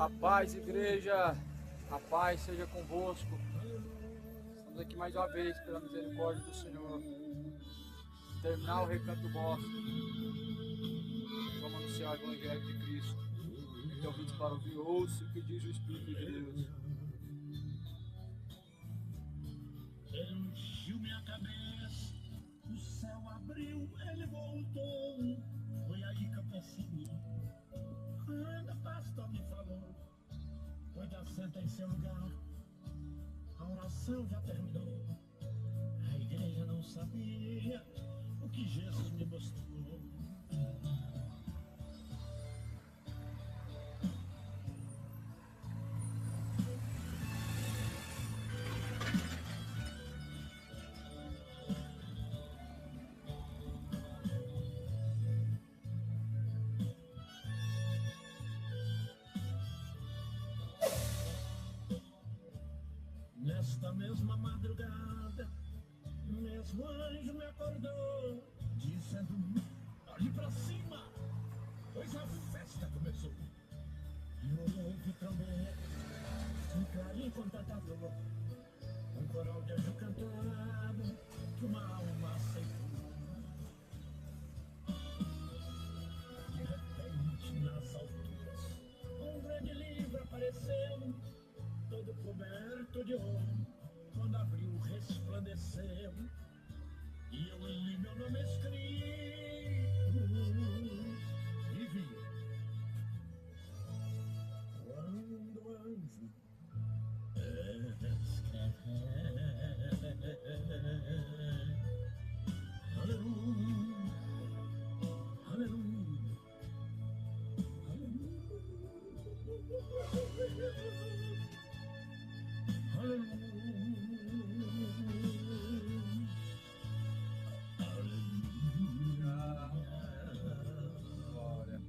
A paz, igreja, a paz seja convosco. Estamos aqui mais uma vez pela misericórdia do Senhor. Terminar o recanto vosso. Vamos anunciar o Evangelho de Cristo. Tem ouvidos para ouvir, ouça o que diz o Espírito de Deus. Enchiu minha cabeça, o céu abriu, ele voltou. Foi aí que eu percebi. Quando o pastor me falou, pode assentar em seu lugar, a oração já terminou. A igreja não sabia o que Jesus me mostrou. Nesta mesma madrugada, mesmo anjo me acordou, dizendo: olhe pra cima, pois a festa começou. E houve também um clarim contador, um coral de anjo cantando, que uma alma aceitou. De repente, nas alturas, um grande livro apareceu, todo coberto de ouro. Quando abriu, resplandeceu, e eu li meu nome escrito e vi. Quando o anjo escreve, aleluia, aleluia, aleluia. Glória.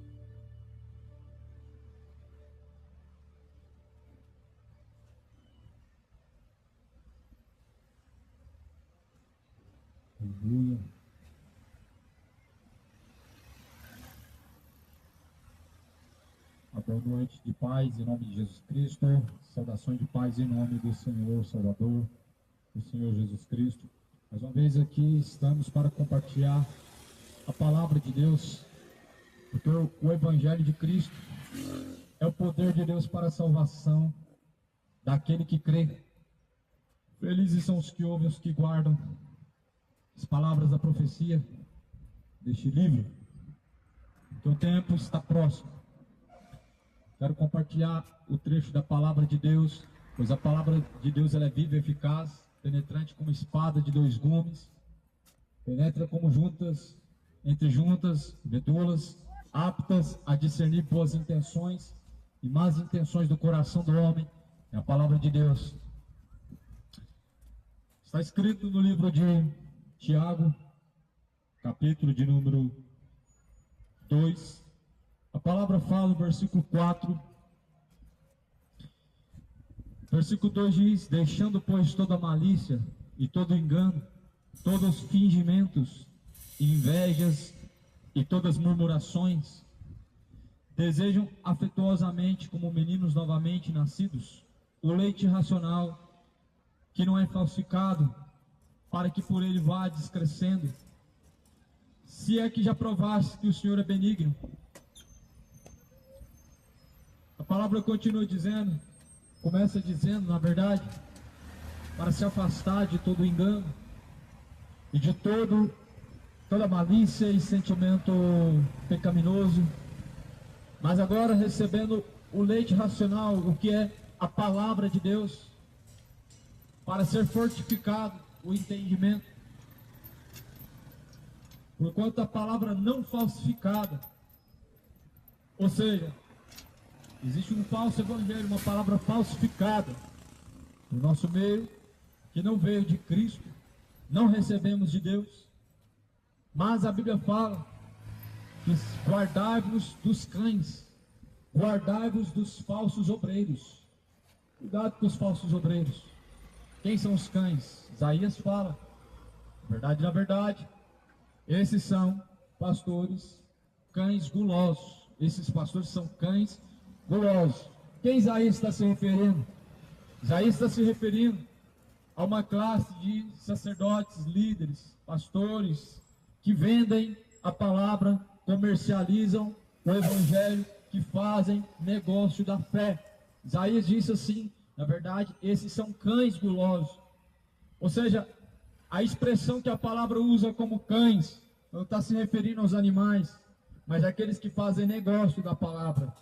Aleluia. A boa noite de paz em nome de Jesus Cristo. Saudações de paz em nome do Senhor Salvador, do Senhor Jesus Cristo. Mais uma vez aqui estamos para compartilhar a palavra de Deus, porque o Evangelho de Cristo é o poder de Deus para a salvação daquele que crê. Felizes são os que ouvem, os que guardam as palavras da profecia deste livro, porque o tempo está próximo. Quero compartilhar o trecho da palavra de Deus, pois a palavra de Deus ela é viva e eficaz, penetrante como espada de dois gumes, penetra como entre juntas, medulas, aptas a discernir boas intenções e más intenções do coração do homem. É a palavra de Deus. Está escrito no livro de Tiago, capítulo de número 2. A palavra fala no versículo 4. Versículo 2 diz: deixando, pois, toda malícia e todo engano, todos os fingimentos, invejas e todas murmurações, desejam afetuosamente, como meninos novamente nascidos, o leite racional, que não é falsificado, para que por ele vá descrescendo. Se é que já provaste que o Senhor é benigno. A palavra continua dizendo, começa dizendo, na verdade, para se afastar de todo engano e de toda malícia e sentimento pecaminoso, mas agora recebendo o leite racional, o que é a palavra de Deus, para ser fortificado o entendimento, porquanto a palavra não falsificada, ou seja, existe um falso evangelho, uma palavra falsificada no nosso meio, que não veio de Cristo, não recebemos de Deus, mas a Bíblia fala que guardai-vos dos cães, guardai-vos dos falsos obreiros. Cuidado com os falsos obreiros. Quem são os cães? Isaías fala, na verdade, esses são pastores, cães gulosos. Esses pastores são cães gulosos, Quem Isaías está se referindo? Isaías está se referindo a uma classe de sacerdotes, líderes, pastores, que vendem a palavra, comercializam o evangelho, que fazem negócio da fé. Isaías disse assim, na verdade, esses são cães gulosos. Ou seja, a expressão que a palavra usa como cães, não está se referindo aos animais, mas àqueles que fazem negócio da palavra.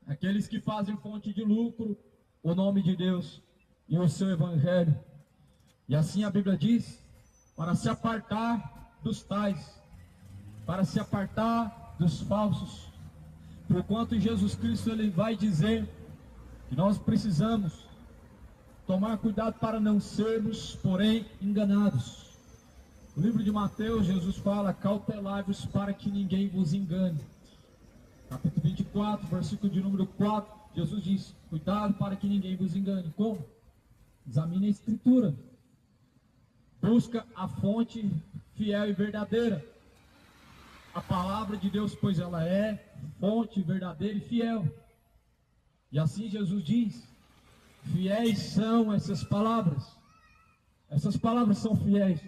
Aqueles que fazem fonte de lucro, o nome de Deus e o seu evangelho. E assim a Bíblia diz, para se apartar dos tais, para se apartar dos falsos. Porquanto Jesus Cristo ele vai dizer que nós precisamos tomar cuidado para não sermos, porém, enganados. No livro de Mateus, Jesus fala, cautelai-vos para que ninguém vos engane. Capítulo 24, versículo de número 4, Jesus diz, cuidado para que ninguém vos engane. Como? Examine a Escritura. Busca a fonte fiel e verdadeira. A palavra de Deus, pois ela é fonte verdadeira e fiel. E assim Jesus diz, fiéis são essas palavras. Essas palavras são fiéis,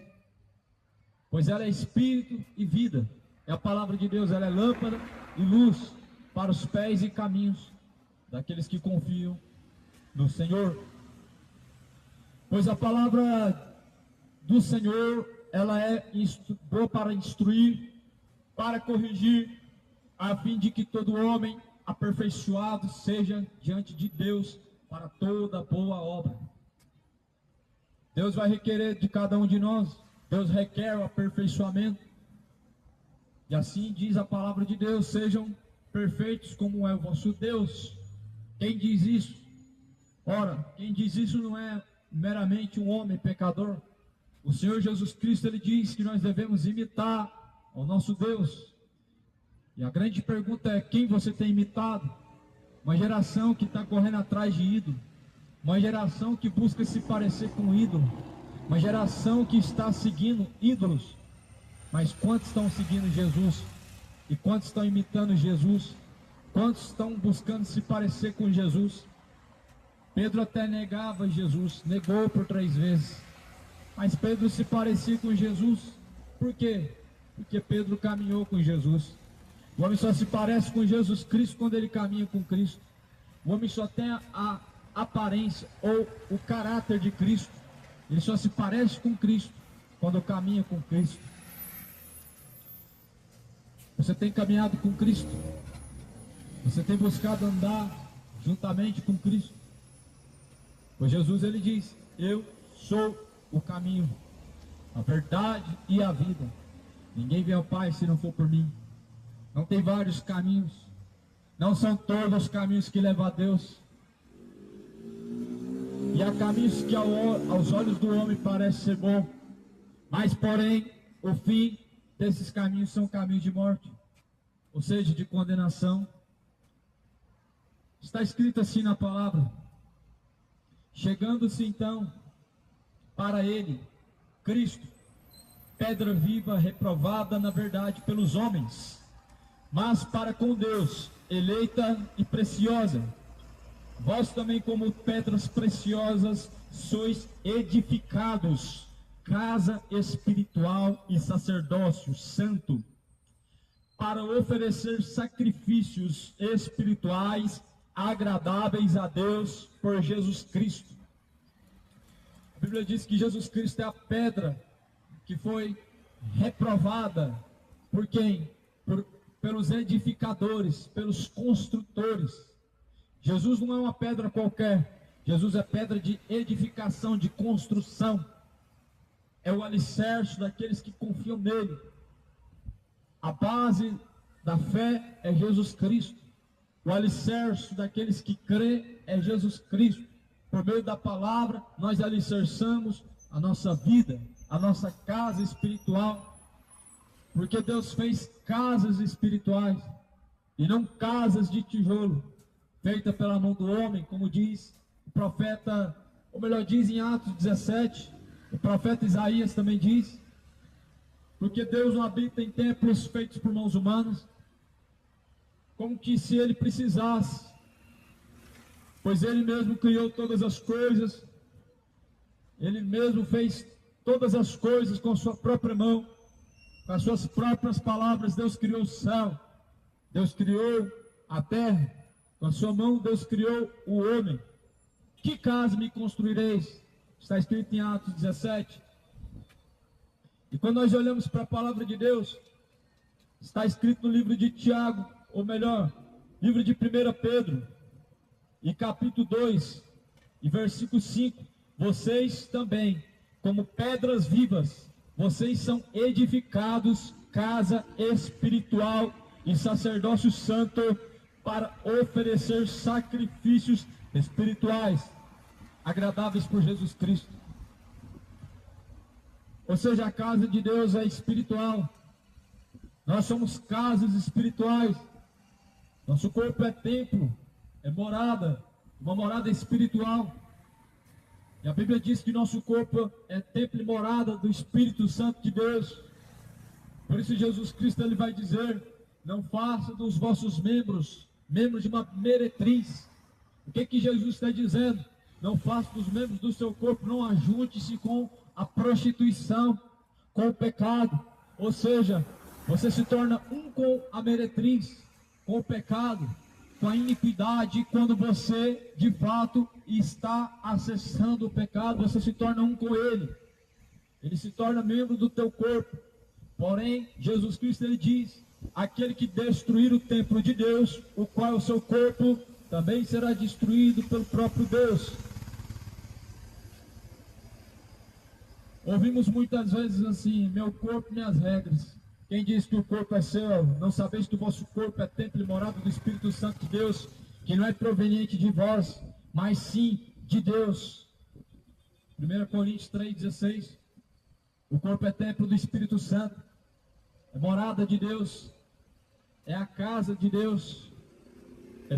pois ela é espírito e vida. É a palavra de Deus, ela é lâmpada e luz para os pés e caminhos daqueles que confiam no Senhor. Pois a palavra do Senhor, ela é boa para instruir, para corrigir, a fim de que todo homem aperfeiçoado seja diante de Deus para toda boa obra. Deus vai requerer de cada um de nós, Deus requer o aperfeiçoamento. E assim diz a palavra de Deus, sejam perfeitos como é o vosso Deus. Quem diz isso? Ora, quem diz isso não é meramente um homem pecador. O Senhor Jesus Cristo, ele diz que nós devemos imitar ao nosso Deus. E a grande pergunta é, quem você tem imitado? Uma geração que está correndo atrás de ídolo, uma geração que busca se parecer com ídolo, uma geração que está seguindo ídolos. Mas quantos estão seguindo Jesus? E quantos estão imitando Jesus? Quantos estão buscando se parecer com Jesus? Pedro até negava Jesus, negou por 3 vezes. Mas Pedro se parecia com Jesus. Por quê? Porque Pedro caminhou com Jesus. O homem só se parece com Jesus Cristo quando ele caminha com Cristo. O homem só tem a aparência ou o caráter de Cristo. Ele só se parece com Cristo quando caminha com Cristo. Você tem caminhado com Cristo? Você tem buscado andar juntamente com Cristo? Pois Jesus ele diz, eu sou o caminho, a verdade e a vida. Ninguém vem ao Pai se não for por mim. Não tem vários caminhos. Não são todos os caminhos que levam a Deus. E há caminhos que aos olhos do homem parece ser bom, mas porém o fim desses caminhos são caminhos de morte, ou seja, de condenação. Está escrito assim na palavra, chegando-se então para ele, Cristo, pedra viva, reprovada na verdade pelos homens, mas para com Deus, eleita e preciosa. Vós também como pedras preciosas sois edificados, casa espiritual e sacerdócio santo, para oferecer sacrifícios espirituais agradáveis a Deus por Jesus Cristo. A Bíblia diz que Jesus Cristo é a pedra que foi reprovada por quem? Pelos edificadores, pelos construtores. Jesus não é uma pedra qualquer, Jesus é pedra de edificação, de construção. É o alicerce daqueles que confiam nele. A base da fé é Jesus Cristo. O alicerce daqueles que crê é Jesus Cristo. Por meio da palavra, nós alicerçamos a nossa vida, a nossa casa espiritual. Porque Deus fez casas espirituais e não casas de tijolo, feita pela mão do homem, como diz o profeta, ou melhor, diz em Atos 17, o profeta Isaías também diz, porque Deus não habita em templos feitos por mãos humanas, como que se ele precisasse pois Ele mesmo criou todas as coisas, Ele mesmo fez todas as coisas com sua própria mão, com as suas próprias palavras. Deus criou o céu, Deus criou a terra, com a sua mão Deus criou o homem. Que casa me construireis? Está escrito em Atos 17. E quando nós olhamos para a palavra de Deus, está escrito no livro de Tiago, ou melhor, livro de 1 Pedro, e capítulo 2, e versículo 5, vocês também, como pedras vivas, vocês são edificados, casa espiritual e sacerdócio santo, para oferecer sacrifícios espirituais, agradáveis por Jesus Cristo. Ou seja, a casa de Deus é espiritual. Nós somos casas espirituais. Nosso corpo é templo, é morada, uma morada espiritual. E a Bíblia diz que nosso corpo é templo e morada do Espírito Santo de Deus. Por isso Jesus Cristo ele vai dizer: não faça dos vossos membros de uma meretriz. O que Jesus está dizendo? Não faça dos membros do seu corpo, não ajunte-se com a prostituição, com o pecado. Ou seja, você se torna um com a meretriz, com o pecado, com a iniquidade. Quando você de fato está acessando o pecado, você se torna um com ele. Ele se torna membro do teu corpo. Porém, Jesus Cristo ele diz: aquele que destruir o templo de Deus, o qual é o seu corpo, também será destruído pelo próprio Deus. Ouvimos muitas vezes assim: meu corpo, minhas regras. Quem diz que o corpo é seu? Não sabeis que o vosso corpo é templo e morada do Espírito Santo de Deus, que não é proveniente de vós, mas sim de Deus. 1 Coríntios 3,16. O corpo é templo do Espírito Santo, é morada de Deus, é a casa de Deus.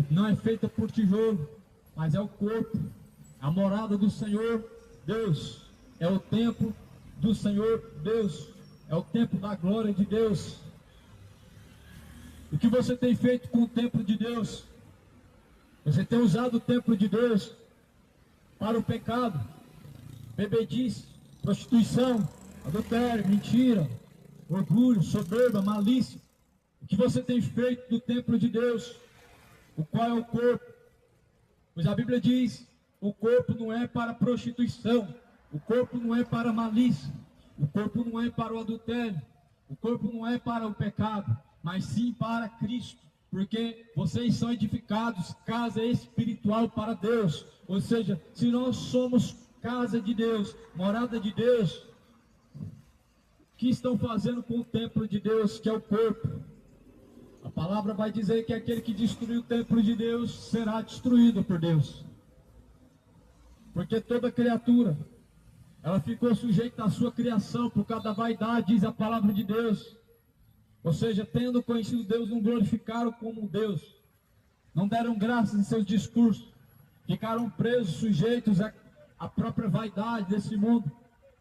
Não é feita por tijolo, mas é o corpo, a morada do Senhor Deus. É o templo do Senhor Deus, é o templo da glória de Deus. O que você tem feito com o templo de Deus? Você tem usado o templo de Deus para o pecado, bebedice, prostituição, adultério, mentira, orgulho, soberba, malícia. O que você tem feito do templo de Deus, o qual é o corpo? Pois a Bíblia diz: o corpo não é para prostituição, o corpo não é para malícia, o corpo não é para o adultério, o corpo não é para o pecado, mas sim para Cristo, porque vocês são edificados casa espiritual para Deus. Ou seja, se nós somos casa de Deus, morada de Deus, o que estão fazendo com o templo de Deus, que é o corpo? A palavra vai dizer que aquele que destruir o templo de Deus será destruído por Deus, porque toda criatura ela ficou sujeita à sua criação por causa da vaidade, diz a palavra de Deus. Ou seja, tendo conhecido Deus, não glorificaram como Deus, não deram graças em seus discursos, ficaram presos, sujeitos à própria vaidade desse mundo,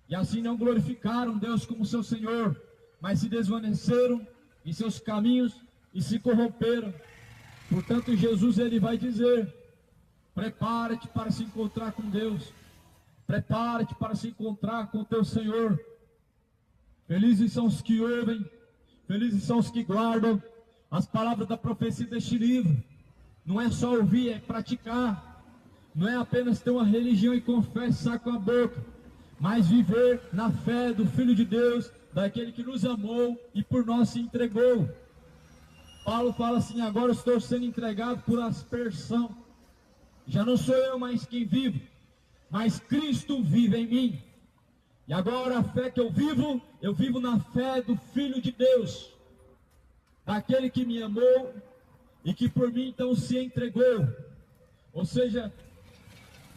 e assim não glorificaram Deus como seu Senhor, mas se desvaneceram em seus caminhos e se corromperam. Portanto, Jesus ele vai dizer: prepara-te para se encontrar com Deus, prepara-te para se encontrar com o teu Senhor. Felizes são os que ouvem, felizes são os que guardam as palavras da profecia deste livro. Não é só ouvir, é praticar. Não é apenas ter uma religião e confessar com a boca, mas viver na fé do Filho de Deus, daquele que nos amou e por nós se entregou. Paulo fala assim: agora estou sendo entregado por aspersão. Já não sou eu mais quem vivo, mas Cristo vive em mim. E agora a fé que eu vivo na fé do Filho de Deus, daquele que me amou e que por mim então se entregou. Ou seja,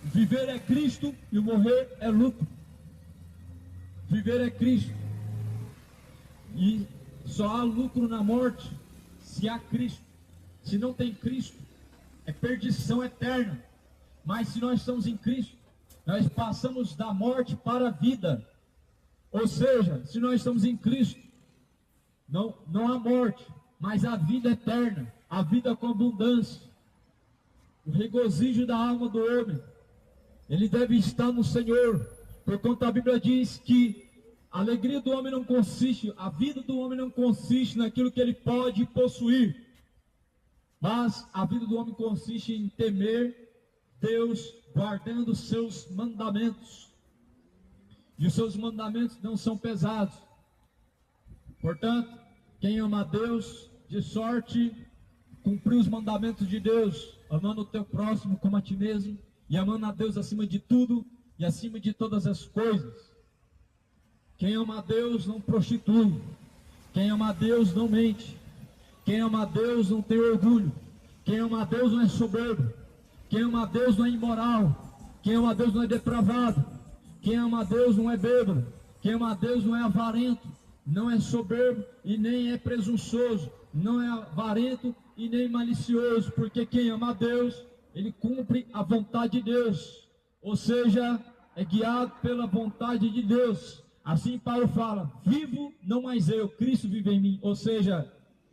viver é Cristo e o morrer é lucro. Viver é Cristo, e só há lucro na morte se há Cristo. Se não tem Cristo, é perdição eterna. Mas se nós estamos em Cristo, nós passamos da morte para a vida. Ou seja, se nós estamos em Cristo, não há morte, mas a vida eterna, a vida com abundância. o regozijo da alma do homem, ele deve estar no Senhor, porquanto a Bíblia diz que a alegria do homem não consiste, a vida do homem não consiste naquilo que ele pode possuir, mas a vida do homem consiste em temer Deus, guardando os seus mandamentos. E os seus mandamentos não são pesados. Portanto, quem ama a Deus, de sorte cumprir os mandamentos de Deus, amando o teu próximo como a ti mesmo, e amando a Deus acima de tudo e acima de todas as coisas. Quem ama a Deus não prostitui. Quem ama a Deus não mente. Quem ama a Deus não tem orgulho. Quem ama a Deus não é soberbo. Quem ama a Deus não é imoral. Quem ama a Deus não é depravado. Quem ama a Deus não é bêbado. Quem ama a Deus não é avarento. Não é soberbo e nem é presunçoso. Não é avarento e nem malicioso. Porque quem ama a Deus, ele cumpre a vontade de Deus. Ou seja, é guiado pela vontade de Deus. Assim Paulo fala: vivo não mais eu, Cristo vive em mim. Ou seja,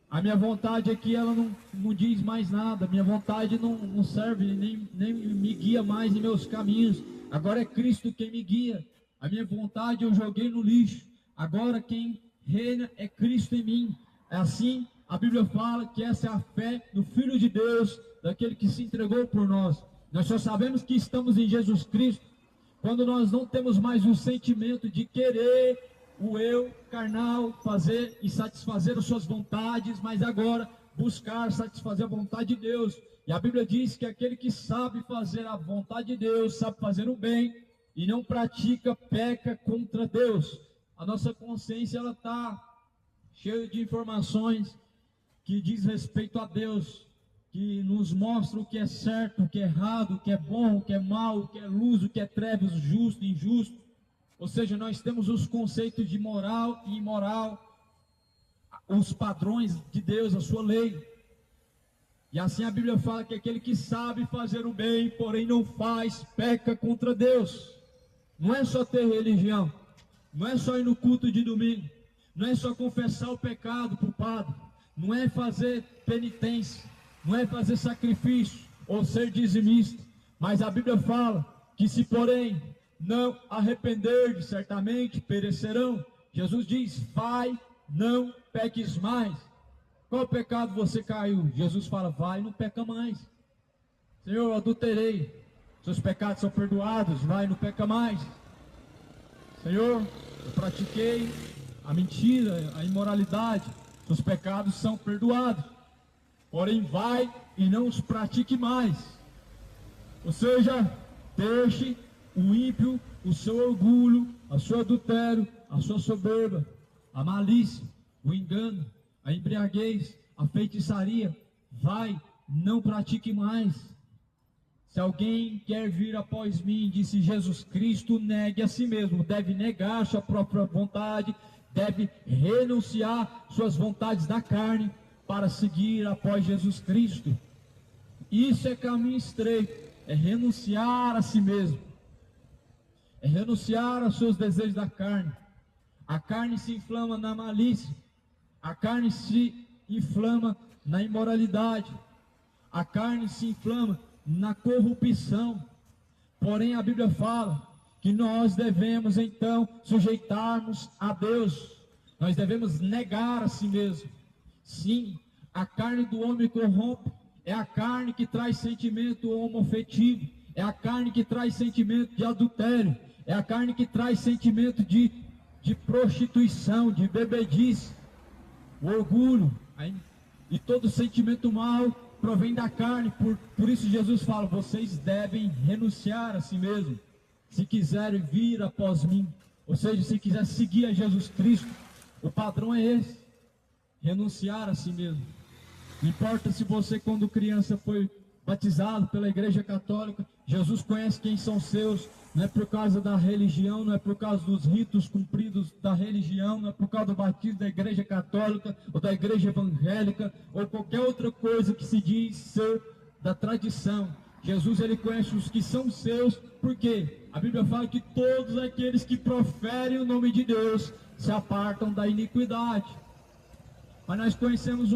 a minha vontade aqui, ela não diz mais nada. Minha vontade não serve, nem me guia mais em meus caminhos. Agora é Cristo quem me guia. A minha vontade eu joguei no lixo. Agora quem reina é Cristo em mim. É assim, a Bíblia fala que essa é a fé do Filho de Deus, daquele que se entregou por nós. Nós só sabemos que estamos em Jesus Cristo quando nós não temos mais o sentimento de querer o eu carnal fazer e satisfazer as suas vontades, mas agora buscar satisfazer a vontade de Deus. E a Bíblia diz que aquele que sabe fazer a vontade de Deus, sabe fazer o bem e não pratica, peca contra Deus. A nossa consciência, ela está cheia de informações que diz respeito a Deus, que nos mostra o que é certo, o que é errado, o que é bom, o que é mal, o que é luz, o que é trevas, justo e injusto. Ou seja, nós temos os conceitos de moral e imoral, os padrões de Deus, a sua lei. E assim a Bíblia fala que aquele que sabe fazer o bem, porém não faz, peca contra Deus. Não é só ter religião, não é só ir no culto de domingo, não é só confessar o pecado para o padre, não é fazer penitência, não é fazer sacrifício ou ser dizimista, mas a Bíblia fala que se porém não arrependerdes, certamente perecerão. Jesus diz: vai, não peques mais. Qual pecado você caiu? Jesus fala: vai, não peca mais. Senhor, eu adulterei, seus pecados são perdoados, vai, não peca mais. Senhor, eu pratiquei a mentira, a imoralidade, seus pecados são perdoados. Porém, vai e não os pratique mais. Ou seja, deixe o ímpio, o seu orgulho, o seu adultério, a sua soberba, a malícia, o engano, a embriaguez, a feitiçaria. Vai, não pratique mais. Se alguém quer vir após mim, disse Jesus Cristo, negue a si mesmo. Deve negar sua própria vontade, deve renunciar suas vontades da carne, para seguir após Jesus Cristo. Isso é caminho estreito, é renunciar a si mesmo, é renunciar aos seus desejos da carne. A carne se inflama na malícia, a carne se inflama na imoralidade, a carne se inflama na corrupção. Porém a Bíblia fala que nós devemos então sujeitarmos a Deus, nós devemos negar a si mesmo. Sim, a carne do homem corrompe, é a carne que traz sentimento homoafetivo, é a carne que traz sentimento de adultério, é a carne que traz sentimento de prostituição, de bebedice, o orgulho, e todo sentimento mal provém da carne. Por isso Jesus fala: vocês devem renunciar a si mesmo, se quiserem vir após mim. Ou seja, se quiser seguir a Jesus Cristo, o padrão é esse. Renunciar a si mesmo. Não importa se você, quando criança, foi batizado pela Igreja Católica. Jesus conhece quem são seus. Não é por causa da religião, não é por causa dos ritos cumpridos da religião, não é por causa do batismo da Igreja Católica ou da Igreja Evangélica ou qualquer outra coisa que se diz ser da tradição. Jesus, ele conhece os que são seus, porque a Bíblia fala que todos aqueles que proferem o nome de Deus se apartam da iniquidade. Mas nós conhecemos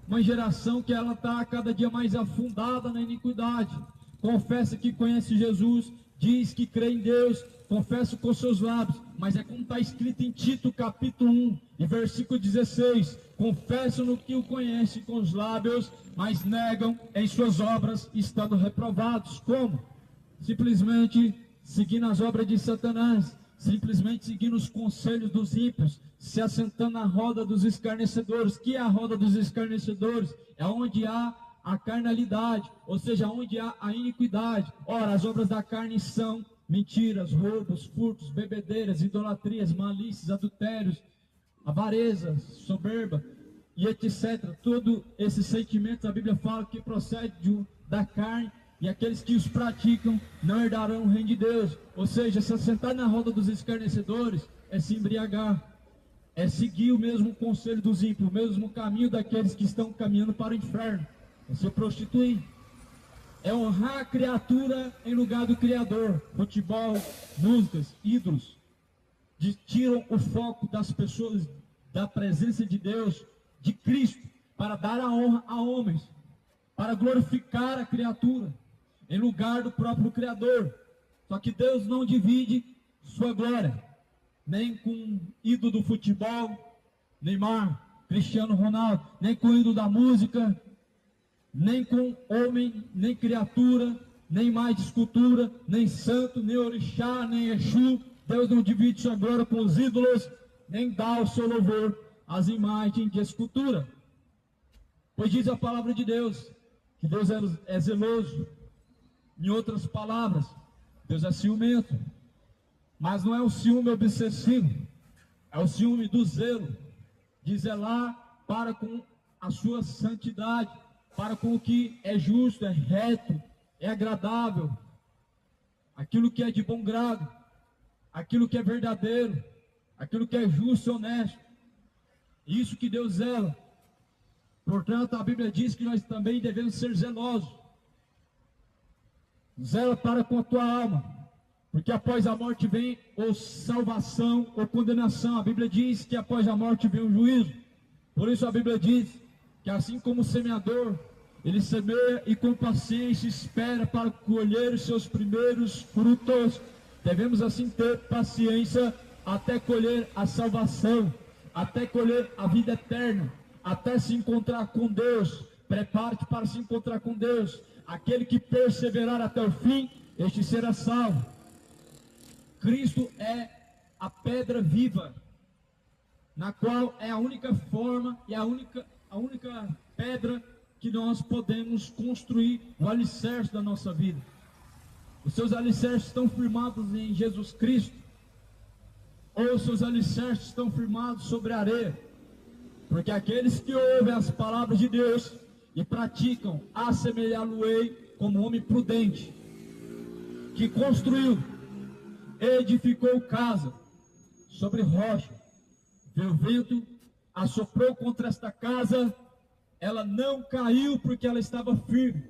uma geração que ela está cada dia mais afundada na iniquidade. Confessa que conhece Jesus, diz que crê em Deus, confessa com seus lábios, mas é como está escrito em Tito capítulo 1, e versículo 16, confessam no que o conhecem com os lábios, mas negam em suas obras, estando reprovados. Como? Simplesmente seguindo as obras de Satanás, simplesmente seguindo os conselhos dos ímpios, se assentando na roda dos escarnecedores. Que é a roda dos escarnecedores? É onde há a carnalidade, ou seja, onde há a iniquidade. Ora, as obras da carne são mentiras, roubos, furtos, bebedeiras, idolatrias, malícias, adultérios, avareza, soberba e etc. Todos esses sentimentos, a Bíblia fala que procede da carne, e aqueles que os praticam não herdarão o reino de Deus. Ou seja, se assentar na roda dos escarnecedores é se embriagar, é seguir o mesmo conselho dos ímpios, o mesmo caminho daqueles que estão caminhando para o inferno, é se prostituir, é honrar a criatura em lugar do Criador. Futebol, músicas, ídolos, tiram o foco das pessoas da presença de Deus, de Cristo, para dar a honra a homens, para glorificar a criatura em lugar do próprio Criador. Só que Deus não divide sua glória, nem com ídolo do futebol, Neymar, Cristiano Ronaldo, nem com ídolo da música, nem com homem, nem criatura, nem mais de escultura, nem santo, nem orixá, nem Exu. Deus não divide sua glória com os ídolos, nem dá o seu louvor às imagens de escultura. Pois diz a palavra de Deus, que Deus é zeloso. Em outras palavras, Deus é ciumento, mas não é o ciúme obsessivo, é o ciúme do zelo, de zelar para com a sua santidade, para com o que é justo, é reto, é agradável, aquilo que é de bom grado, aquilo que é verdadeiro, aquilo que é justo e honesto. Isso que Deus zela. Portanto, a Bíblia diz que nós também devemos ser zelosos. Zela para com a tua alma, porque após a morte vem ou salvação ou condenação. A Bíblia diz que após a morte vem o juízo. Por isso a Bíblia diz que assim como o semeador, ele semeia e com paciência espera para colher os seus primeiros frutos, devemos assim ter paciência até colher a salvação, até colher a vida eterna, até se encontrar com Deus. Prepare-te para se encontrar com Deus. Aquele que perseverar até o fim, este será salvo. Cristo é a pedra viva, na qual é a única forma e a única pedra que nós podemos construir o alicerce da nossa vida. Os seus alicerces estão firmados em Jesus Cristo, ou os seus alicerces estão firmados sobre a areia? Porque aqueles que ouvem as palavras de Deus e praticam, assemelhá-lo-ei como homem prudente, que construiu, edificou casa sobre rocha. Veio o vento, assoprou contra esta casa, ela não caiu porque ela estava firme.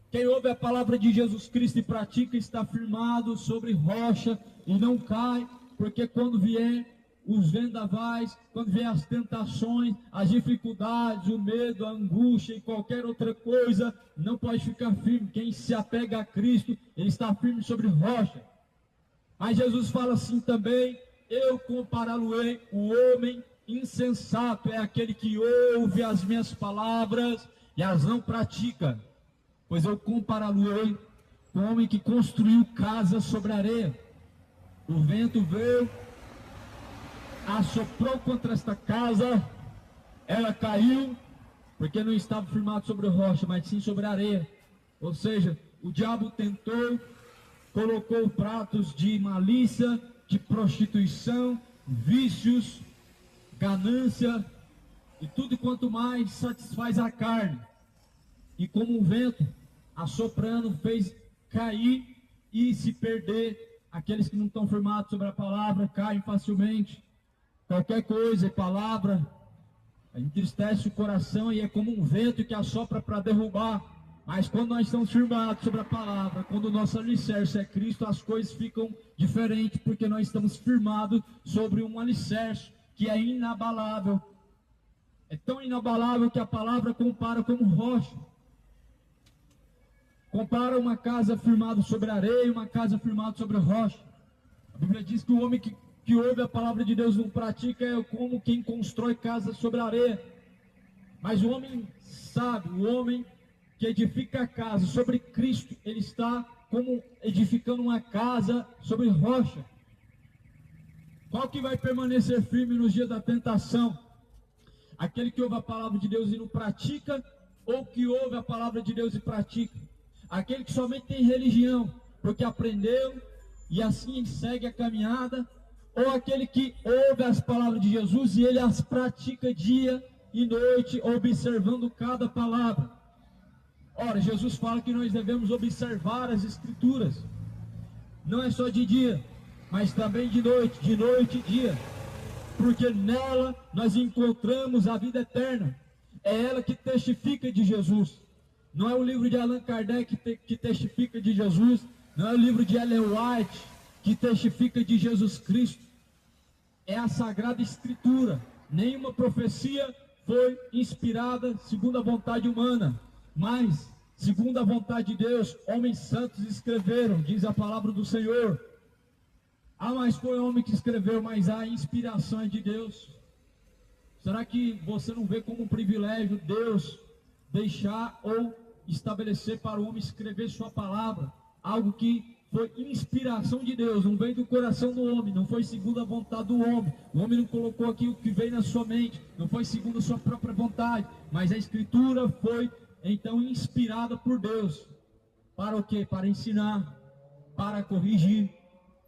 Quem ouve a palavra de Jesus Cristo e pratica está firmado sobre rocha e não cai, porque quando vier os vendavais, quando vier as tentações, as dificuldades, o medo, a angústia e qualquer outra coisa, não pode ficar firme. Quem se apega a Cristo, ele está firme sobre rocha. Mas Jesus fala assim também: eu compará-lo-ei o homem insensato, é aquele que ouve as minhas palavras e as não pratica. Pois eu compará-lo-ei com o homem que construiu casa sobre a areia. O vento veio, assoprou contra esta casa, ela caiu, porque não estava firmado sobre a rocha, mas sim sobre a areia. Ou seja, o diabo tentou, colocou pratos de malícia, de prostituição, vícios, ganância e tudo quanto mais satisfaz a carne. E como um vento assoprando fez cair e se perder. Aqueles que não estão firmados sobre a palavra caem facilmente. Qualquer coisa, palavra, entristece o coração e é como um vento que assopra para derrubar. Mas quando nós estamos firmados sobre a palavra, quando o nosso alicerce é Cristo, as coisas ficam diferentes, porque nós estamos firmados sobre um alicerce que é inabalável. é tão inabalável que a palavra compara como rocha. Compara uma casa firmada sobre areia e uma casa firmada sobre rocha. A Bíblia diz que o homem que ouve a palavra de Deus e não pratica é como quem constrói casa sobre areia. Mas o homem sábio, o homem que edifica a casa sobre Cristo, ele está como edificando uma casa sobre rocha. Qual que vai permanecer firme nos dias da tentação? Aquele que ouve a palavra de Deus e não pratica, ou que ouve a palavra de Deus e pratica? Aquele que somente tem religião, porque aprendeu e assim segue a caminhada, ou aquele que ouve as palavras de Jesus e ele as pratica dia e noite, observando cada palavra? Ora, Jesus fala que nós devemos observar as Escrituras, não é só de dia, mas também de noite e dia, porque nela nós encontramos a vida eterna. É ela que testifica de Jesus. Não é o livro de Allan Kardec que testifica de Jesus, não é o livro de Ellen White que testifica de Jesus Cristo. É a Sagrada Escritura. Nenhuma profecia foi inspirada segundo a vontade humana, mas segundo a vontade de Deus, homens santos escreveram, diz a palavra do Senhor. Mas foi homem que escreveu, mas a inspiração é de Deus. Será que você não vê como um privilégio Deus deixar ou estabelecer para o homem escrever sua palavra? Algo que foi inspiração de Deus, não veio do coração do homem, não foi segundo a vontade do homem. O homem não colocou aqui o que veio na sua mente, não foi segundo a sua própria vontade, mas a Escritura foi então inspirada por Deus. Para o quê? Para ensinar, para corrigir,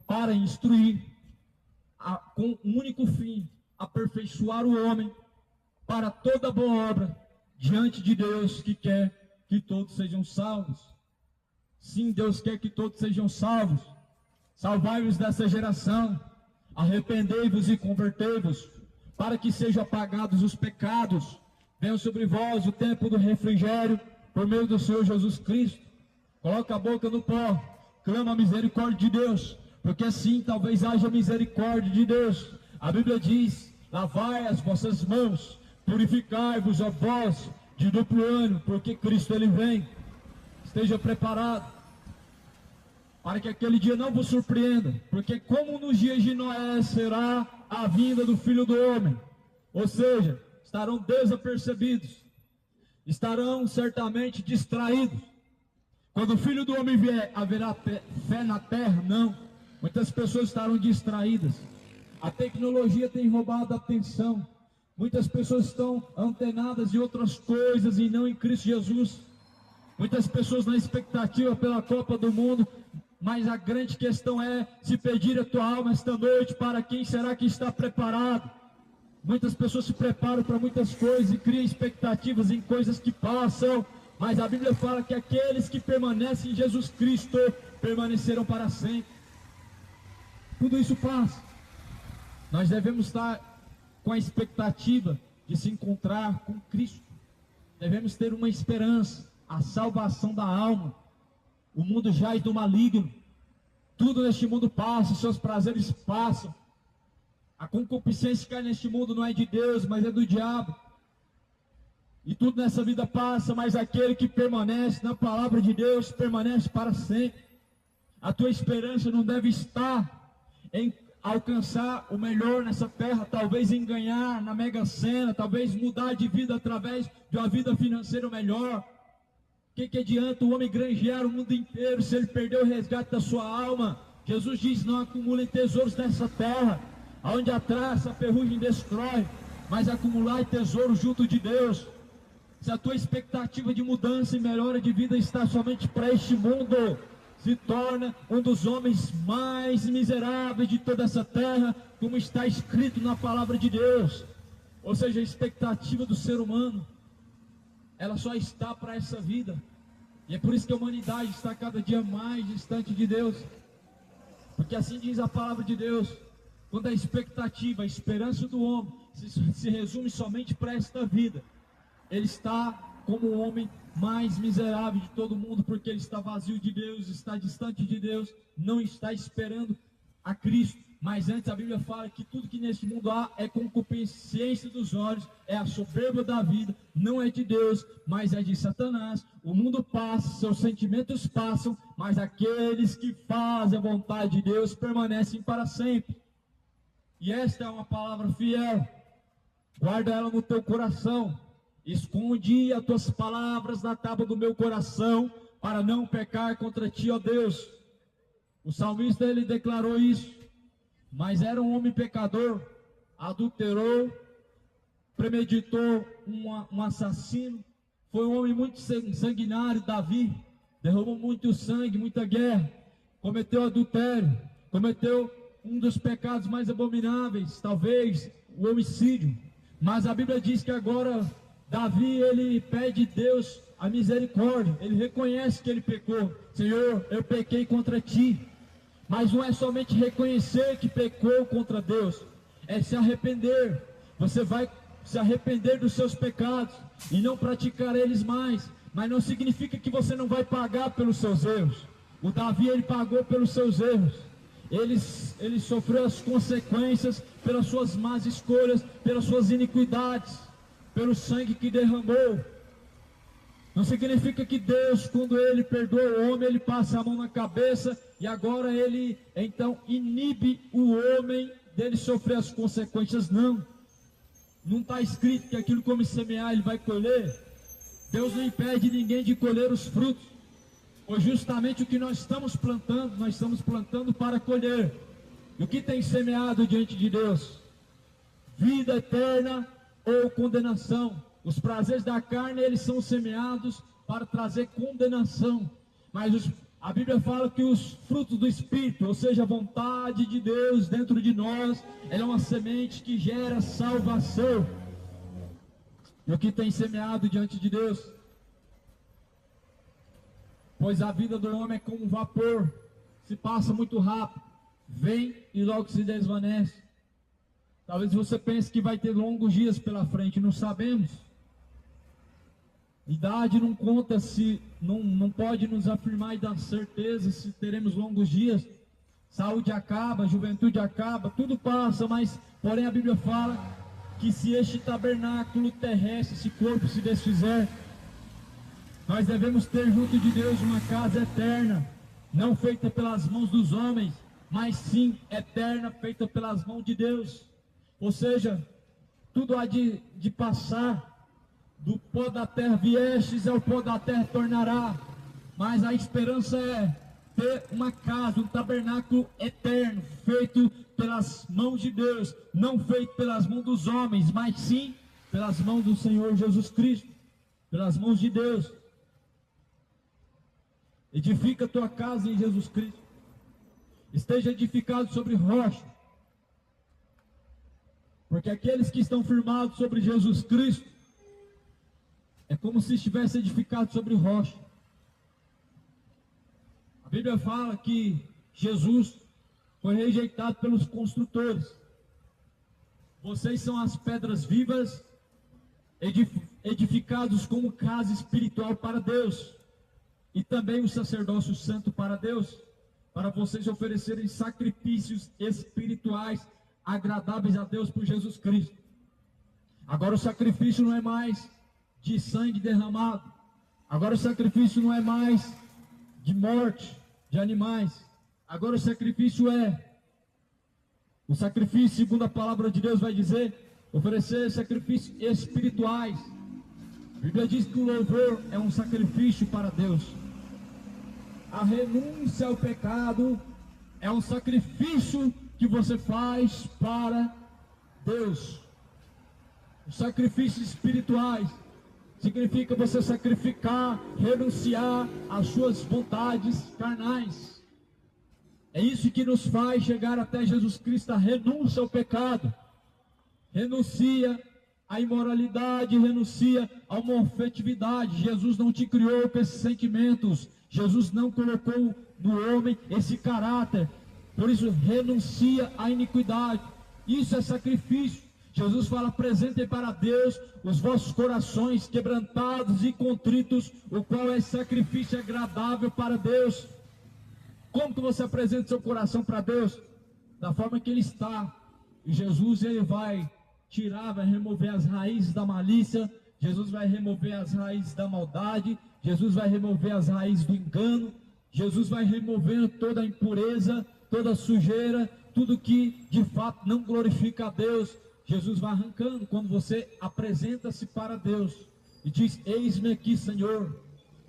para instruir, com um único fim: aperfeiçoar o homem para toda boa obra diante de Deus, que quer que todos sejam salvos. Sim, Deus quer que todos sejam salvos. Salvai-vos dessa geração, arrependei-vos e convertei-vos, para que sejam apagados os pecados. Venha sobre vós o tempo do refrigério, por meio do Senhor Jesus Cristo. Coloca a boca no pó, clama a misericórdia de Deus, porque assim talvez haja misericórdia de Deus. A Bíblia diz: lavai as vossas mãos, purificai-vos a vós de duplo ânimo, porque Cristo ele vem. Esteja preparado, para que aquele dia não vos surpreenda, porque como nos dias de Noé será a vinda do Filho do Homem. Ou seja, estarão desapercebidos, estarão certamente distraídos. Quando o Filho do Homem vier, haverá fé na terra? Não. Muitas pessoas estarão distraídas. A tecnologia tem roubado a atenção. Muitas pessoas estão antenadas em outras coisas e não em Cristo Jesus. Muitas pessoas na expectativa pela Copa do Mundo, mas a grande questão é: se pedir a tua alma esta noite, para quem será que está preparado? Muitas pessoas se preparam para muitas coisas e criam expectativas em coisas que passam, mas a Bíblia fala que aqueles que permanecem em Jesus Cristo permanecerão para sempre. Tudo isso passa. Nós devemos estar com a expectativa de se encontrar com Cristo. Devemos ter uma esperança, a salvação da alma. O mundo jaz do maligno. Tudo neste mundo passa, seus prazeres passam. A concupiscência que há neste mundo não é de Deus, mas é do diabo. E tudo nessa vida passa, mas aquele que permanece na palavra de Deus permanece para sempre. A tua esperança não deve estar em alcançar o melhor nessa terra, talvez em ganhar na Mega Sena, talvez mudar de vida através de uma vida financeira melhor. O que adianta o homem granjear o mundo inteiro se ele perder o resgate da sua alma? Jesus diz: não acumulem tesouros nessa terra, onde a traça, a ferrugem destrói, mas acumular tesouro junto de Deus. Se a tua expectativa de mudança e melhora de vida está somente para este mundo, se torna um dos homens mais miseráveis de toda essa terra, como está escrito na palavra de Deus. Ou seja, a expectativa do ser humano, ela só está para essa vida. E é por isso que a humanidade está cada dia mais distante de Deus. Porque assim diz a palavra de Deus: quando a expectativa, a esperança do homem se resume somente para esta vida, ele está como o homem mais miserável de todo mundo, porque ele está vazio de Deus, está distante de Deus, não está esperando a Cristo. Mas antes a Bíblia fala que tudo que neste mundo há é concupiscência dos olhos, é a soberba da vida, não é de Deus, mas é de Satanás. O mundo passa, seus sentimentos passam, mas aqueles que fazem a vontade de Deus permanecem para sempre. E esta é uma palavra fiel. Guarda ela no teu coração. Esconde as tuas palavras na tábua do meu coração, para não pecar contra ti, ó Deus. O salmista, ele declarou isso. Mas era um homem pecador, adulterou, premeditou um assassino, foi um homem muito sanguinário, Davi, derramou muito sangue, muita guerra, cometeu adultério, cometeu um dos pecados mais abomináveis, talvez o homicídio. Mas a Bíblia diz que agora Davi, ele pede a Deus a misericórdia, ele reconhece que ele pecou. Senhor, eu pequei contra ti. Mas não é somente reconhecer que pecou contra Deus, é se arrepender. Você vai se arrepender dos seus pecados e não praticar eles mais. Mas não significa que você não vai pagar pelos seus erros. O Davi, ele pagou pelos seus erros. Ele sofreu as consequências pelas suas más escolhas, pelas suas iniquidades, pelo sangue que derramou. Não significa que Deus, quando ele perdoa o homem, ele passa a mão na cabeça e agora ele então inibe o homem dele sofrer as consequências. Não está escrito que aquilo como semear ele vai colher. Deus não impede ninguém de colher os frutos, pois justamente o que nós estamos plantando para colher. E o que tem semeado diante de Deus? Vida eterna ou condenação. Os prazeres da carne, eles são semeados para trazer condenação. Mas a Bíblia fala que os frutos do Espírito, ou seja, a vontade de Deus dentro de nós, ela é uma semente que gera salvação. E o que tem semeado diante de Deus? Pois a vida do homem é como um vapor, se passa muito rápido, vem e logo se desvanece. Talvez você pense que vai ter longos dias pela frente, não sabemos. Idade não conta, se não pode nos afirmar e dar certeza se teremos longos dias. Saúde acaba, juventude acaba, tudo passa, mas porém a Bíblia fala que se este tabernáculo terrestre, esse corpo se desfizer, nós devemos ter junto de Deus uma casa eterna, não feita pelas mãos dos homens, mas sim eterna, feita pelas mãos de Deus. Ou seja, tudo há de passar. Do pó da terra viestes, ao pó da terra tornará. Mas a esperança é ter uma casa, um tabernáculo eterno, feito pelas mãos de Deus, não feito pelas mãos dos homens, mas sim pelas mãos do Senhor Jesus Cristo, pelas mãos de Deus. Edifica a tua casa em Jesus Cristo, esteja edificado sobre rocha, porque aqueles que estão firmados sobre Jesus Cristo, é como se estivesse edificado sobre rocha. A Bíblia fala que Jesus foi rejeitado pelos construtores. Vocês são as pedras vivas, edificados como casa espiritual para Deus, e também o sacerdócio santo para Deus, para vocês oferecerem sacrifícios espirituais agradáveis a Deus por Jesus Cristo. Agora o sacrifício não é mais de sangue derramado. Agora o sacrifício não é mais de morte de animais. Agora o sacrifício, segundo a palavra de Deus vai dizer, oferecer sacrifícios espirituais. A Bíblia diz que o louvor é um sacrifício para Deus. A renúncia ao pecado é um sacrifício que você faz para Deus. Os sacrifícios espirituais significa você sacrificar, renunciar às suas vontades carnais. É isso que nos faz chegar até Jesus Cristo, a renúncia ao pecado. Renuncia à imoralidade, renuncia a uma homofetividade. Jesus não te criou com esses sentimentos. Jesus não colocou no homem esse caráter. Por isso, renuncia à iniquidade. Isso é sacrifício. Jesus fala: apresentem para Deus os vossos corações quebrantados e contritos, o qual é sacrifício agradável para Deus. Como que você apresenta seu coração para Deus? da forma que ele está. E Jesus, ele vai tirar, vai remover as raízes da malícia, Jesus vai remover as raízes da maldade, Jesus vai remover as raízes do engano, Jesus vai removendo toda a impureza, toda a sujeira, tudo que de fato não glorifica a Deus. Jesus vai arrancando quando você apresenta-se para Deus e diz: eis-me aqui, Senhor.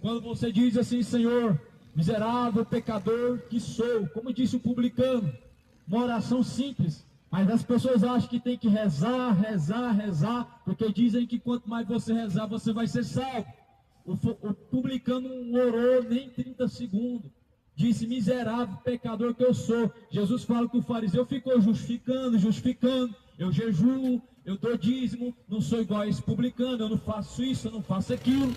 Quando você diz assim: Senhor, miserável pecador que sou, como disse o publicano, uma oração simples, mas as pessoas acham que tem que rezar, rezar, rezar, porque dizem que quanto mais você rezar, você vai ser salvo. O publicano não orou nem 30 segundos, disse: miserável pecador que eu sou. Jesus fala que o fariseu ficou justificando, eu jejuo, eu dou dízimo, não sou igual a esse publicano, eu não faço isso, eu não faço aquilo.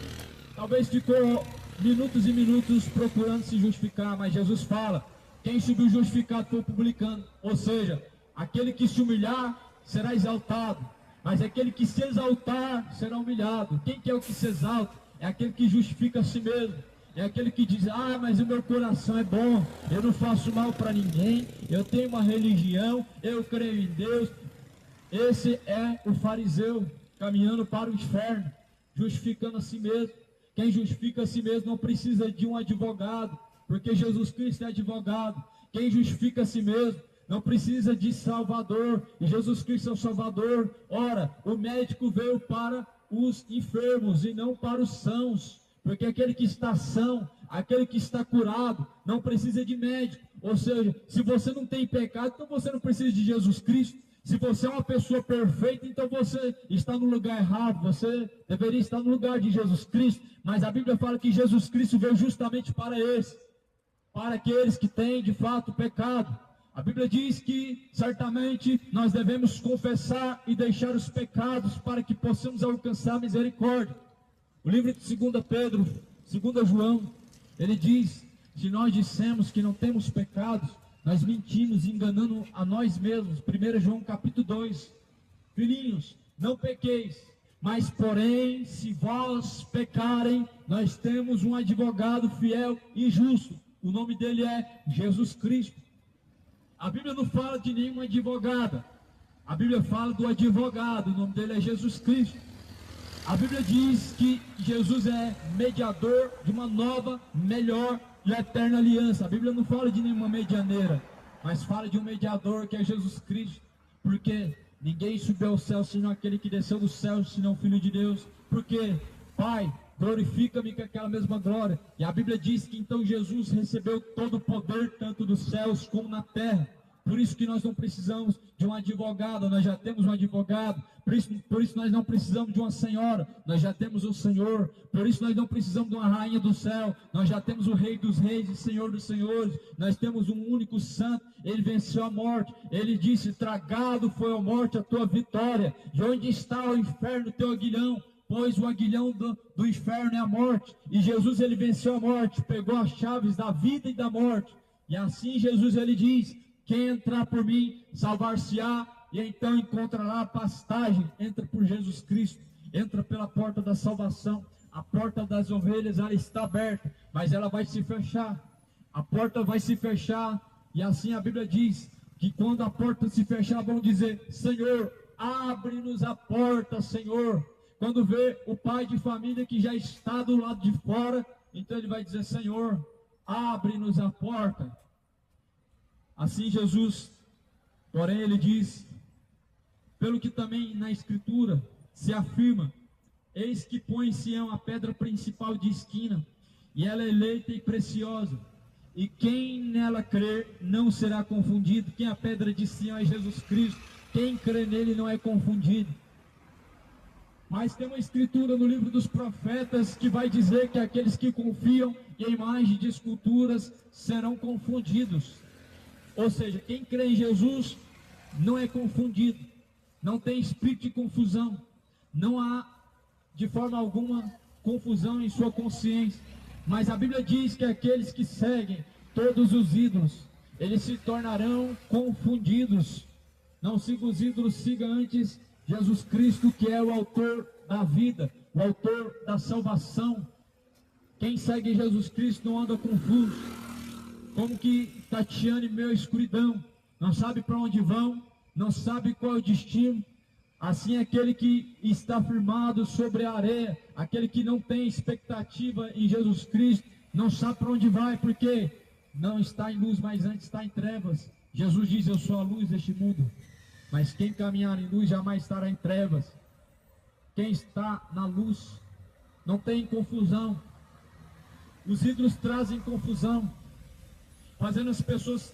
Talvez ficou minutos e minutos procurando se justificar, mas Jesus fala: quem subiu justificado foi o publicano. Ou seja, aquele que se humilhar será exaltado, mas aquele que se exaltar será humilhado. Quem que é o que se exalta? É aquele que justifica a si mesmo, é aquele que diz: ah, mas o meu coração é bom, eu não faço mal para ninguém, eu tenho uma religião, eu creio em Deus. Esse é o fariseu caminhando para o inferno, justificando a si mesmo. Quem justifica a si mesmo não precisa de um advogado, porque Jesus Cristo é advogado. Quem justifica a si mesmo não precisa de Salvador, e Jesus Cristo é o Salvador. Ora, o médico veio para os enfermos e não para os sãos, porque aquele que está são, aquele que está curado, não precisa de médico. Ou seja, se você não tem pecado, então você não precisa de Jesus Cristo. Se você é uma pessoa perfeita, então você está no lugar errado, você deveria estar no lugar de Jesus Cristo. Mas a Bíblia fala que Jesus Cristo veio justamente para aqueles que têm de fato pecado. A Bíblia diz que certamente nós devemos confessar e deixar os pecados para que possamos alcançar a misericórdia. O livro de 2 Pedro, 2 João, ele diz: se nós dissemos que não temos pecados, nós mentimos, enganando a nós mesmos. 1 João capítulo 2, filhinhos, não pequeis, mas porém, se vós pecarem, nós temos um advogado fiel e justo, o nome dele é Jesus Cristo. A Bíblia não fala de nenhuma advogada, a Bíblia fala do advogado, o nome dele é Jesus Cristo. A Bíblia diz que Jesus é mediador de uma nova, melhor e eterna aliança. A Bíblia não fala de nenhuma medianeira, mas fala de um mediador que é Jesus Cristo, porque ninguém subiu ao céu senão aquele que desceu do céu, senão o Filho de Deus. Porque, Pai, glorifica-me com aquela mesma glória. E a Bíblia diz que então Jesus recebeu todo o poder, tanto dos céus como na terra. Por isso que nós não precisamos de um advogado, nós já temos um advogado. Por isso nós não precisamos de uma senhora, nós já temos o Senhor. Por isso nós não precisamos de uma rainha do céu, nós já temos o Rei dos reis e Senhor dos senhores. Nós temos um único santo, ele venceu a morte. Ele disse: tragado foi a morte a tua vitória. De onde está o inferno teu aguilhão? Pois o aguilhão do inferno é a morte. E Jesus, ele venceu a morte, pegou as chaves da vida e da morte. E assim Jesus, ele diz: quem entrar por mim, salvar-se-á, e então encontrará pastagem. Entra por Jesus Cristo, entra pela porta da salvação. A porta das ovelhas, ela está aberta, mas ela vai se fechar. A porta vai se fechar, e assim a Bíblia diz que quando a porta se fechar, vão dizer: Senhor, abre-nos a porta, Senhor. Quando vê o pai de família que já está do lado de fora, então ele vai dizer: Senhor, abre-nos a porta. Assim Jesus, porém, ele diz: pelo que também na Escritura se afirma: eis que põe em Sião a pedra principal de esquina, e ela é eleita e preciosa, e quem nela crer não será confundido. Quem é a pedra de Sião é Jesus Cristo, quem crê nele não é confundido. Mas tem uma escritura no livro dos profetas que vai dizer que aqueles que confiam em imagens de esculturas serão confundidos. Ou seja, quem crê em Jesus não é confundido, não tem espírito de confusão, não há de forma alguma confusão em sua consciência. Mas a Bíblia diz que aqueles que seguem todos os ídolos, eles se tornarão confundidos. Não siga os ídolos, siga antes Jesus Cristo, que é o autor da vida, o autor da salvação. Quem segue Jesus Cristo não anda confuso, como que Tatiane, meio escuridão, não sabe para onde vão, não sabe qual é o destino. Assim, aquele que está firmado sobre a areia, aquele que não tem expectativa em Jesus Cristo, não sabe para onde vai, porque não está em luz, mas antes está em trevas. Jesus diz: eu sou a luz deste mundo, mas quem caminhar em luz jamais estará em trevas. Quem está na luz não tem confusão. Os ídolos trazem confusão, fazendo as pessoas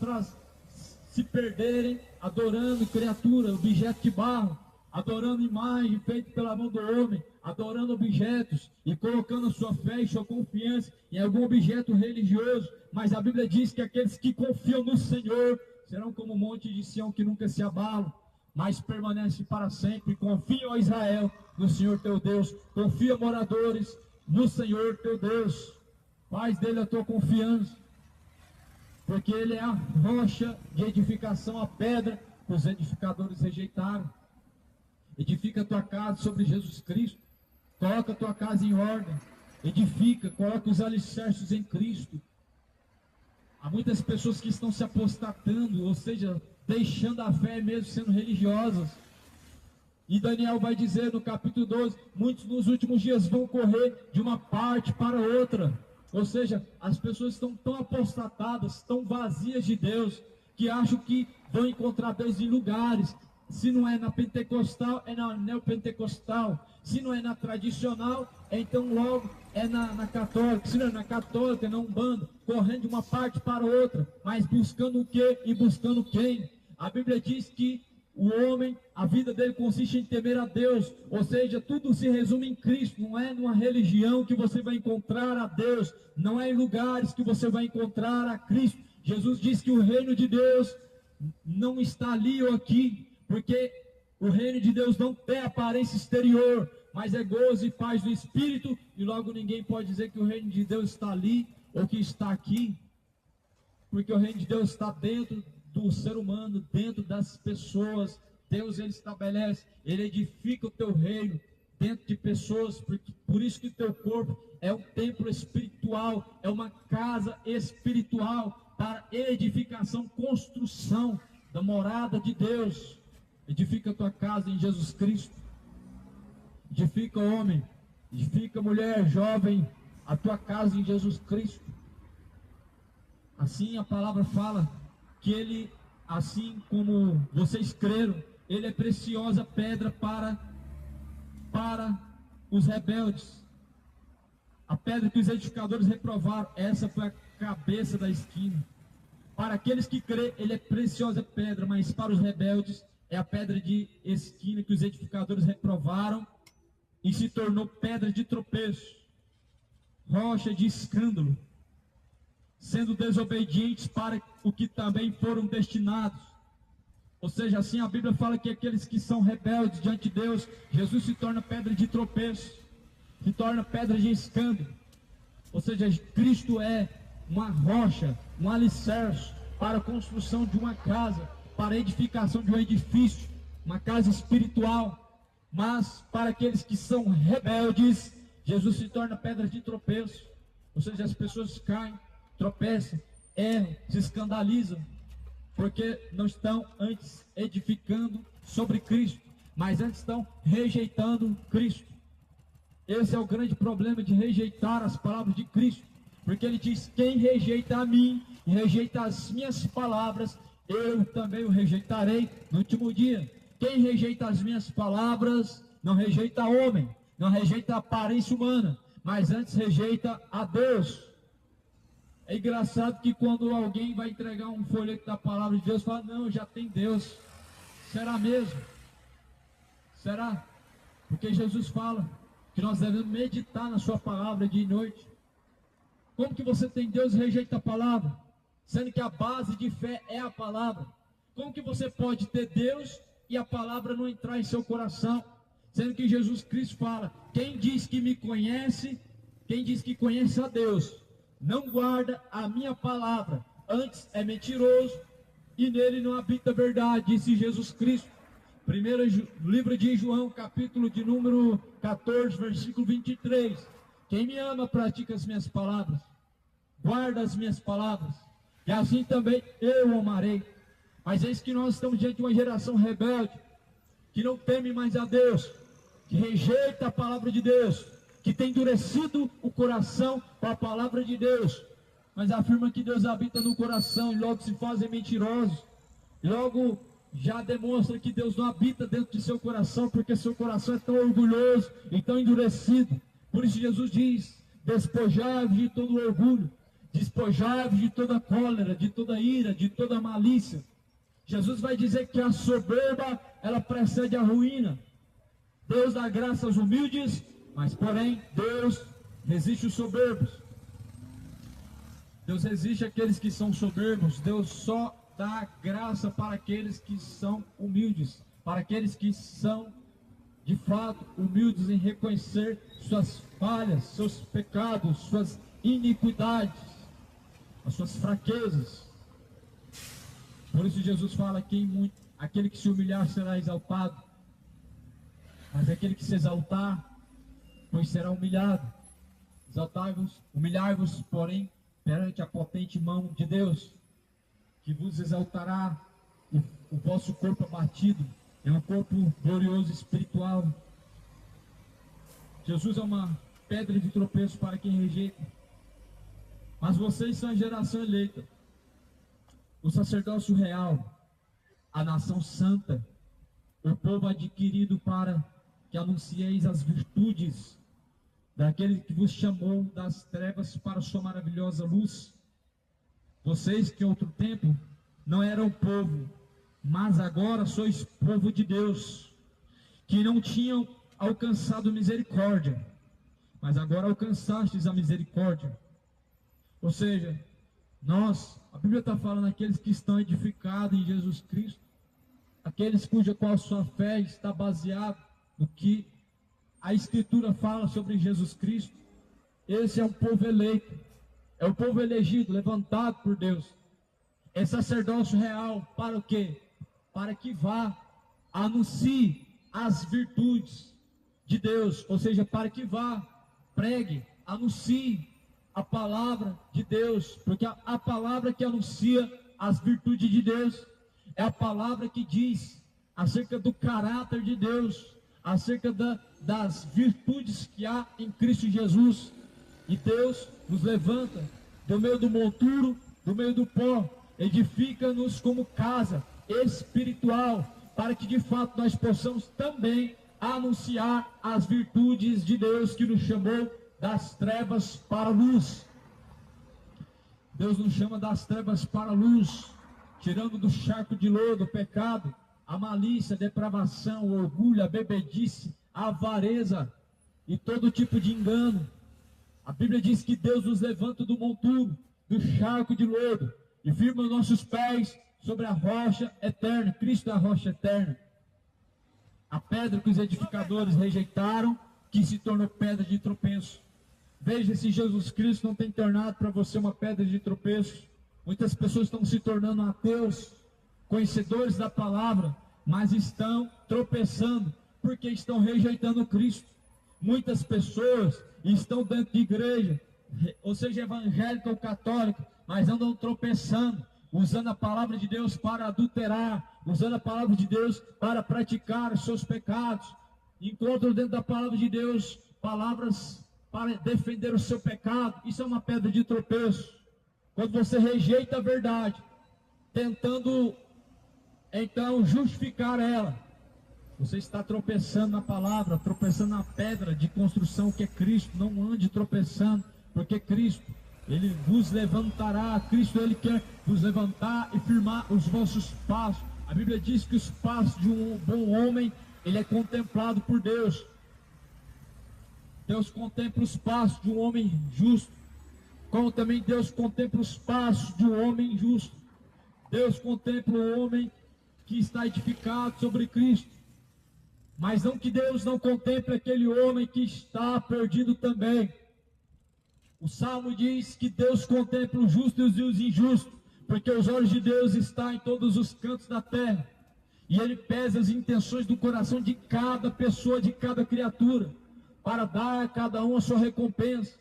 se perderem, adorando criatura, objeto de barro, adorando imagem feita pela mão do homem, adorando objetos e colocando a sua fé e sua confiança em algum objeto religioso. Mas a Bíblia diz que aqueles que confiam no Senhor serão como o monte de Sião que nunca se abalam, mas permanece para sempre. Confia, ó Israel, no Senhor teu Deus. Confia, moradores, no Senhor teu Deus. Faz dele a tua confiança, porque ele é a rocha de edificação, a pedra que os edificadores rejeitaram. Edifica a tua casa sobre Jesus Cristo. Coloca a tua casa em ordem. Edifica, coloca os alicerces em Cristo. Há muitas pessoas que estão se apostatando, ou seja, deixando a fé mesmo sendo religiosas. E Daniel vai dizer no capítulo 12, muitos nos últimos dias vão correr de uma parte para outra. Ou seja, as pessoas estão tão apostatadas, tão vazias de Deus, que acham que vão encontrar Deus em lugares. Se não é na pentecostal, é na neopentecostal. Se não é na tradicional, então logo é na católica. Se não é na católica, é na umbanda, correndo de uma parte para outra, mas buscando o que e buscando quem? A Bíblia diz que o homem, a vida dele consiste em temer a Deus, ou seja, tudo se resume em Cristo. Não é numa religião que você vai encontrar a Deus, não é em lugares que você vai encontrar a Cristo. Jesus diz que o reino de Deus não está ali ou aqui, porque o reino de Deus não tem aparência exterior, mas é gozo e paz do Espírito, e logo ninguém pode dizer que o reino de Deus está ali ou que está aqui, porque o reino de Deus está dentro do ser humano, dentro das pessoas. Deus, ele estabelece, ele edifica o teu reino dentro de pessoas, por isso que o teu corpo é um templo espiritual, é uma casa espiritual para edificação, construção da morada de Deus. Edifica a tua casa em Jesus Cristo. Edifica, homem, edifica, mulher, jovem, a tua casa em Jesus Cristo. Assim a palavra fala que ele, assim como vocês creram, ele é preciosa pedra para os rebeldes. A pedra que os edificadores reprovaram, essa foi a cabeça da esquina. Para aqueles que crêem, ele é preciosa pedra, mas para os rebeldes é a pedra de esquina que os edificadores reprovaram e se tornou pedra de tropeço, rocha de escândalo, sendo desobedientes para o que também foram destinados. Ou seja, assim a Bíblia fala que aqueles que são rebeldes diante de Deus, Jesus se torna pedra de tropeço, se torna pedra de escândalo. Ou seja, Cristo é uma rocha, um alicerce para a construção de uma casa, para a edificação de um edifício, uma casa espiritual. Mas para aqueles que são rebeldes, Jesus se torna pedra de tropeço. Ou seja, as pessoas caem, tropeçam, erram, se escandalizam, porque não estão antes edificando sobre Cristo, mas antes estão rejeitando Cristo. Esse é o grande problema de rejeitar as palavras de Cristo, porque ele diz: quem rejeita a mim e rejeita as minhas palavras, eu também o rejeitarei no último dia. Quem rejeita as minhas palavras não rejeita homem, não rejeita a aparência humana, mas antes rejeita a Deus. É engraçado que quando alguém vai entregar um folheto da palavra de Deus, fala: não, já tem Deus. Será mesmo? Será? Porque Jesus fala que nós devemos meditar na sua palavra dia e noite. Como que você tem Deus e rejeita a palavra? Sendo que a base de fé é a palavra. Como que você pode ter Deus e a palavra não entrar em seu coração? Sendo que Jesus Cristo fala: quem diz que me conhece, quem diz que conhece a Deus, não guarda a minha palavra, antes é mentiroso e nele não habita a verdade, disse Jesus Cristo. Primeiro livro de João, capítulo de número 14, versículo 23. Quem me ama pratica as minhas palavras, guarda as minhas palavras, e assim também eu o amarei. Mas eis que nós estamos diante de uma geração rebelde, que não teme mais a Deus, que rejeita a palavra de Deus, que tem endurecido o coração para a palavra de Deus, mas afirma que Deus habita no coração e logo se fazem mentirosos, e logo já demonstra que Deus não habita dentro de seu coração, porque seu coração é tão orgulhoso e tão endurecido. Por isso Jesus diz: despojai-vos de todo o orgulho, despojai-vos de toda cólera, de toda ira, de toda malícia. Jesus vai dizer que a soberba, ela precede a ruína. Deus dá graça aos humildes, mas porém Deus resiste os soberbos. Deus resiste aqueles que são soberbos. Deus só dá graça para aqueles que são humildes, para aqueles que são de fato humildes em reconhecer suas falhas, seus pecados, suas iniquidades, as suas fraquezas. Por isso Jesus fala que aquele que se humilhar será exaltado, mas aquele que se exaltar, pois será humilhado. Exaltai-vos, humilhai-vos, porém, perante a potente mão de Deus, que vos exaltará. O vosso corpo abatido é um corpo glorioso espiritual. Jesus é uma pedra de tropeço para quem rejeita, mas vocês são a geração eleita, o sacerdócio real, a nação santa, o povo adquirido, para que anuncieis as virtudes daquele que vos chamou das trevas para a sua maravilhosa luz. Vocês que em outro tempo não eram povo, mas agora sois povo de Deus, que não tinham alcançado misericórdia, mas agora alcançastes a misericórdia. Ou seja, a Bíblia está falando aqueles que estão edificados em Jesus Cristo, aqueles cuja qual sua fé está baseada no que a Escritura fala sobre Jesus Cristo. Esse é um povo eleito, é o povo elegido, levantado por Deus. É sacerdócio real para o quê? Para que vá, anuncie as virtudes de Deus, ou seja, para que vá, pregue, anuncie a palavra de Deus, porque a palavra que anuncia as virtudes de Deus é a palavra que diz acerca do caráter de Deus, acerca das virtudes que há em Cristo Jesus. E Deus nos levanta do meio do monturo, do meio do pó, edifica-nos como casa espiritual, para que de fato nós possamos também anunciar as virtudes de Deus, que nos chamou das trevas para a luz. Deus nos chama das trevas para a luz, tirando do charco de lodo o pecado, a malícia, a depravação, o orgulho, a bebedice, a avareza e todo tipo de engano. A Bíblia diz que Deus nos levanta do monturo, do charco de lodo, e firma nossos pés sobre a rocha eterna. Cristo é a rocha eterna, a pedra que os edificadores rejeitaram, que se tornou pedra de tropeço. Veja se Jesus Cristo não tem tornado para você uma pedra de tropeço. Muitas pessoas estão se tornando ateus, conhecedores da palavra, mas estão tropeçando, porque estão rejeitando Cristo. Muitas pessoas estão dentro de igreja, ou seja, evangélica ou católica, mas andam tropeçando, usando a palavra de Deus para adulterar, usando a palavra de Deus para praticar os seus pecados. Encontram dentro da palavra de Deus palavras para defender o seu pecado. Isso é uma pedra de tropeço. Quando você rejeita a verdade, tentando então justificar ela, você está tropeçando na palavra, tropeçando na pedra de construção que é Cristo. Não ande tropeçando, porque Cristo, Ele vos levantará. Cristo, Ele quer vos levantar e firmar os vossos passos. A Bíblia diz que os passos de um bom homem, ele é contemplado por Deus. Deus contempla os passos de um homem justo, como também Deus contempla os passos de um homem justo. Deus contempla o homem que está edificado sobre Cristo, mas não que Deus não contemple aquele homem que está perdido também. O Salmo diz que Deus contempla os justos e os injustos, porque os olhos de Deus estão em todos os cantos da terra, e Ele pesa as intenções do coração de cada pessoa, de cada criatura, para dar a cada um a sua recompensa.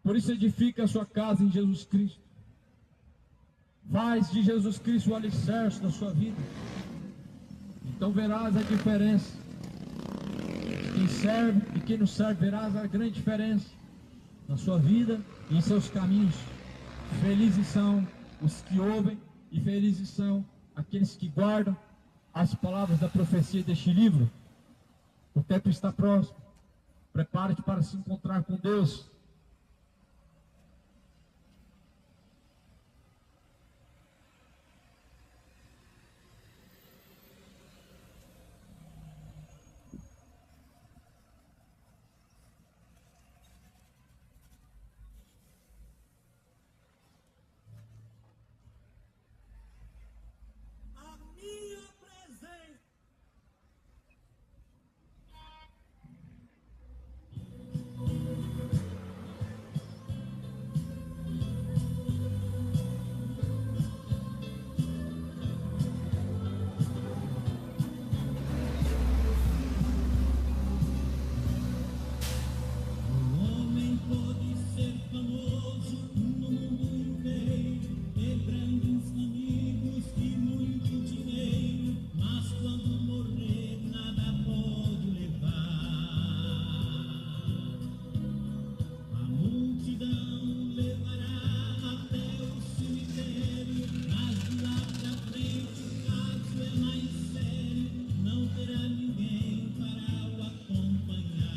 Por isso edifica a sua casa em Jesus Cristo. Faz de Jesus Cristo o alicerce da sua vida. Então verás a diferença. Quem serve e quem não serve, verás a grande diferença na sua vida e em seus caminhos. Felizes são os que ouvem e felizes são aqueles que guardam as palavras da profecia deste livro. O tempo está próximo. Prepare-te para se encontrar com Deus. A minha presença. O homem pode ser famoso no mundo inteiro, ter grandes amigos e muito dinheiro, mas quando morrer nada pode levar. A multidão levará até o cemitério, mas de lá pra frente o caso é mais sério, não terá ninguém para o acompanhar.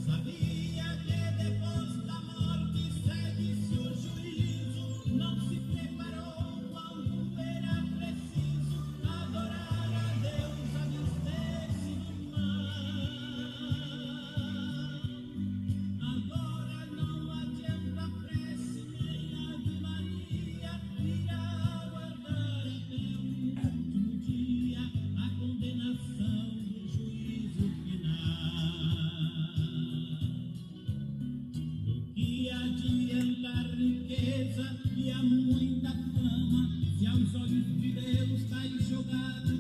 Sabia que depois da morte segue-se o juízo, não se preparou quando era preciso adorar a Deus, abster-se do mal. Agora não adianta prece nem Ave Maria, irá aguardar até o último dia a condenação do juízo final. Do que adianta a riqueza e a muita fama, se aos olhos de Deus está jogado